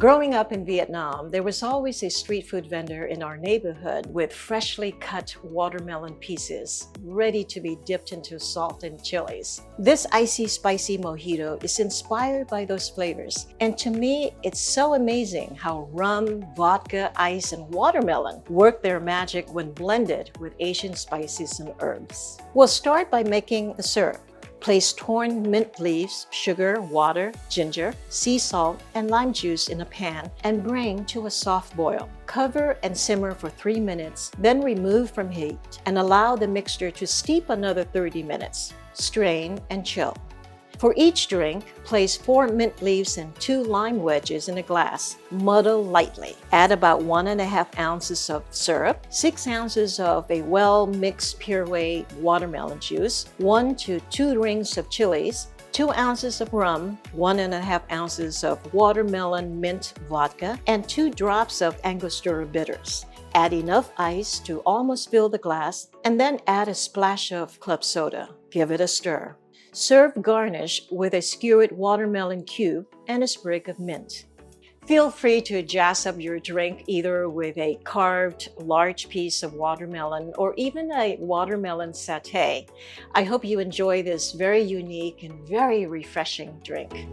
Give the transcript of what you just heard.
Growing up in Vietnam, there was always a street food vendor in our neighborhood with freshly cut watermelon pieces, ready to be dipped into salt and chilies. This Icy Spicy Mojito is inspired by those flavors, and to me, it's so amazing how rum, vodka, ice, and watermelon work their magic when blended with Asian spices and herbs. We'll start by making the syrup. Place torn mint leaves, sugar, water, ginger, sea salt, and lime juice in a pan and bring to a soft boil. Cover and simmer for 3 minutes, then remove from heat and allow the mixture to steep another 30 minutes. Strain and chill. For each drink, place 4 mint leaves and 2 lime wedges in a glass. Muddle lightly. Add about 1½ ounces of syrup, 6 ounces of a well-mixed puree watermelon juice, 1 to 2 rings of chilies, 2 ounces of rum, 1½ ounces of watermelon mint vodka, and 2 drops of Angostura bitters. Add enough ice to almost fill the glass, and then add a splash of club soda. Give it a stir. Serve garnish with a skewered watermelon cube and a sprig of mint. Feel free to jazz up your drink either with a carved large piece of watermelon or even a watermelon satay. I hope you enjoy this very unique and very refreshing drink.